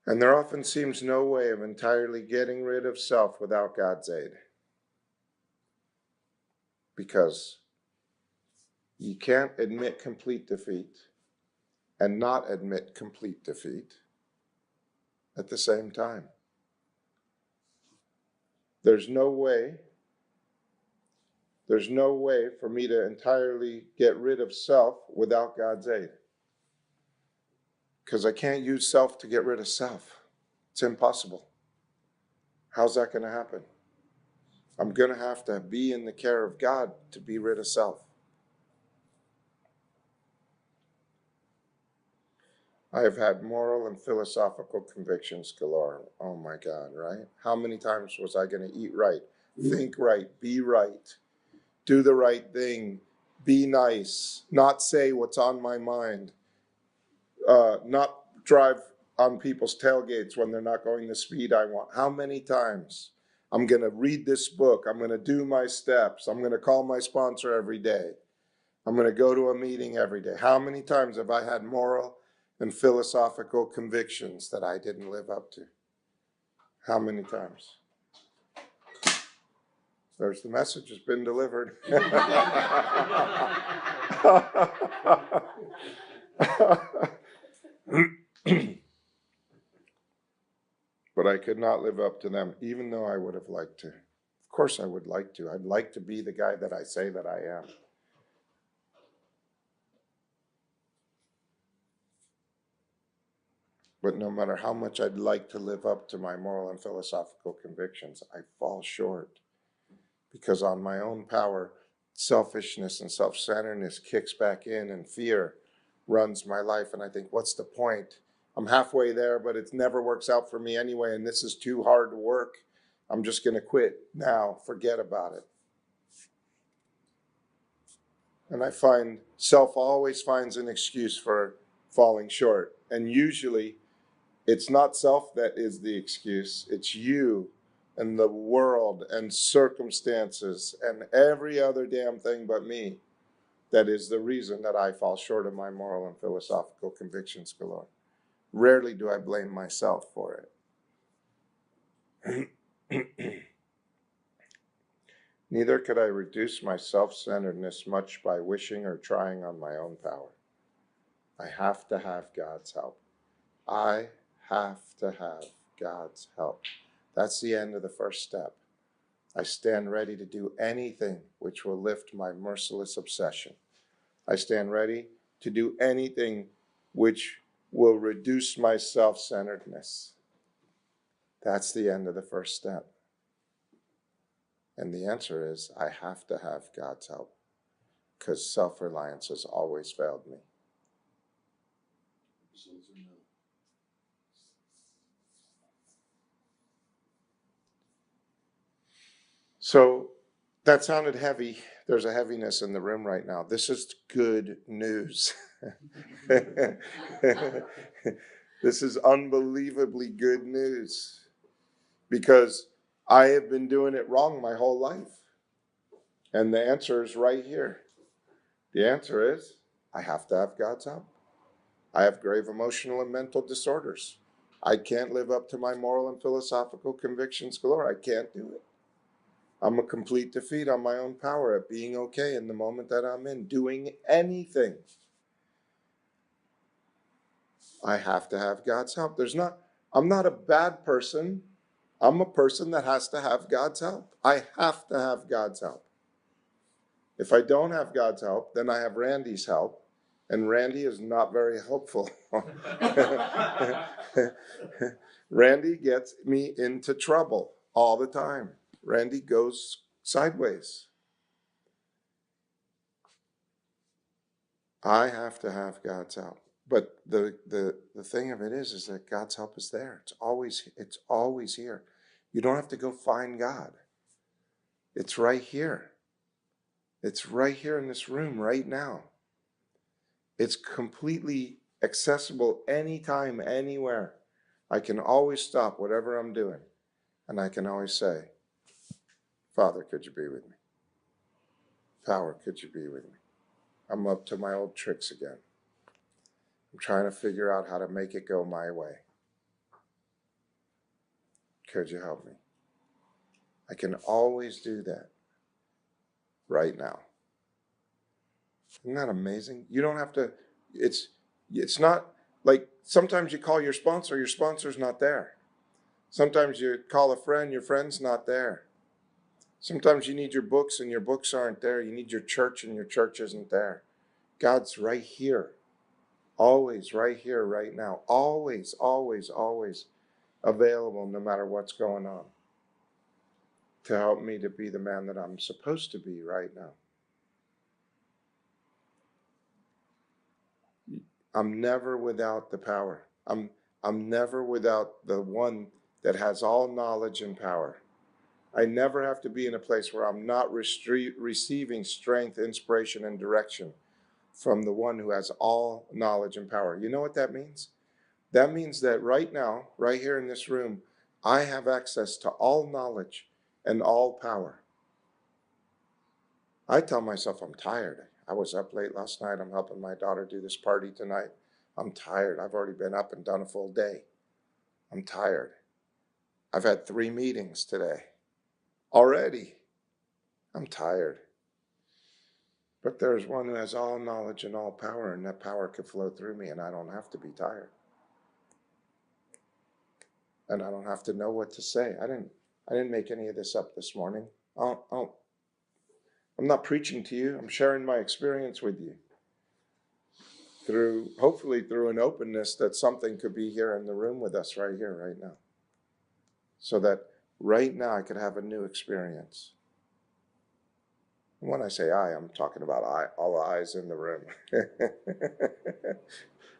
And there often seems no way of entirely getting rid of self without God's aid. Because you can't admit complete defeat and not admit complete defeat at the same time. There's no way for me to entirely get rid of self without God's aid. Because I can't use self to get rid of self. It's impossible. How's that going to happen? I'm going to have to be in the care of God to be rid of self. I have had moral and philosophical convictions galore. Oh my God, right? How many times was I going to eat right, think right, be right, do the right thing, be nice, not say what's on my mind, not drive on people's tailgates when they're not going the speed I want? How many times? I'm going to read this book. I'm going to do my steps. I'm going to call my sponsor every day. I'm going to go to a meeting every day. How many times have I had moral and philosophical convictions that I didn't live up to? How many times? There's the message has been delivered. But I could not live up to them, even though I would have liked to. Of course I would like to. I'd like to be the guy that I say that I am. But no matter how much I'd like to live up to my moral and philosophical convictions, I fall short. Because on my own power, selfishness and self-centeredness kicks back in, and fear runs my life. And I think, what's the point? I'm halfway there, but it never works out for me anyway, and this is too hard to work. I'm just going to quit now. Forget about it. And I find self always finds an excuse for falling short. And usually it's not self that is the excuse. It's you and the world and circumstances and every other damn thing but me that is the reason that I fall short of my moral and philosophical convictions galore. Rarely do I blame myself for it. Neither could I reduce my self-centeredness much by wishing or trying on my own power. I have to have God's help. I have to have God's help. That's the end of the first step. I stand ready to do anything which will lift my merciless obsession. I stand ready to do anything which will reduce my self-centeredness. That's the end of the first step. And the answer is, I have to have God's help, because self-reliance has always failed me. So that sounded heavy. There's a heaviness in the room right now. This is good news. This is unbelievably good news, because I have been doing it wrong my whole life. And the answer is right here. The answer is, I have to have God's help. I have grave emotional and mental disorders. I can't live up to my moral and philosophical convictions galore. I can't do it. I'm a complete defeat on my own power at being okay in the moment that I'm in, doing anything. I have to have God's help. I'm not a bad person. I'm a person that has to have God's help. I have to have God's help. If I don't have God's help, then I have Randy's help, and Randy is not very helpful. Randy gets me into trouble all the time. Randy goes sideways. I have to have God's help. But the thing of it is that God's help is there. It's always here. You don't have to go find God. It's right here. It's right here in this room right now. It's completely accessible anytime, anywhere. I can always stop whatever I'm doing, and I can always say, Father, could you be with me? Power, could you be with me? I'm up to my old tricks again. I'm trying to figure out how to make it go my way. could you help me? I can always do that right now. Isn't that amazing? You don't have to, it's not like sometimes you call your sponsor's not there. Sometimes you call a friend, your friend's not there. Sometimes you need your books and your books aren't there. You need your church and your church isn't there. God's right here. Always right here, right now. Always, always, always available no matter what's going on to help me to be the man that I'm supposed to be right now. I'm never without the power. I'm never without the one that has all knowledge and power. I never have to be in a place where I'm not receiving strength, inspiration, and direction from the one who has all knowledge and power. You know what that means? That means that right now, right here in this room, I have access to all knowledge and all power. I tell myself I'm tired. I was up late last night. I'm helping my daughter do this party tonight. I'm tired. I've already been up and done a full day. I'm tired. I've had 3 meetings today. Already. I'm tired. But there's one who has all knowledge and all power, and that power could flow through me, and I don't have to be tired. And I don't have to know what to say. I didn't make any of this up this morning. I'm not preaching to you. I'm sharing my experience with you. Hopefully through an openness that something could be here in the room with us right here, right now. So that right now I could have a new experience. And when I say I, I'm talking about all the eyes in the room.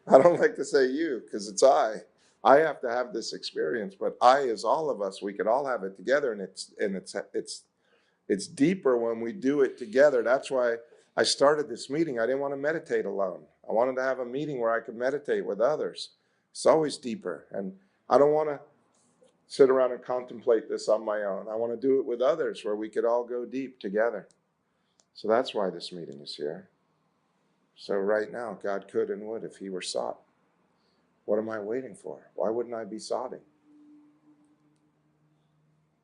I don't like to say you because it's I. I have to have this experience, but I is all of us. We could all have it together, and it's deeper when we do it together. That's why I started this meeting. I didn't want to meditate alone. I wanted to have a meeting where I could meditate with others. It's always deeper, and I don't want to sit around and contemplate this on my own. I want to do it with others where we could all go deep together. So that's why this meeting is here. So right now, God could and would if he were sought. What am I waiting for? Why wouldn't I be soughting?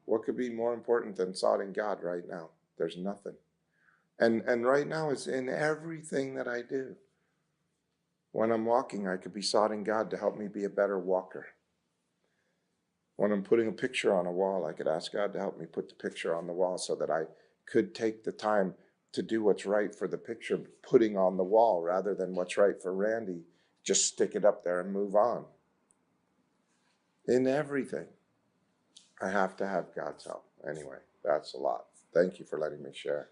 What could be more important than soughting God right now? There's nothing. And right now it's in everything that I do. When I'm walking, I could be soughting God to help me be a better walker. When I'm putting a picture on a wall, I could ask God to help me put the picture on the wall so that I could take the time to do what's right for the picture putting on the wall rather than what's right for Randy. Just stick it up there and move on. In everything, I have to have God's help. Anyway, that's a lot. Thank you for letting me share.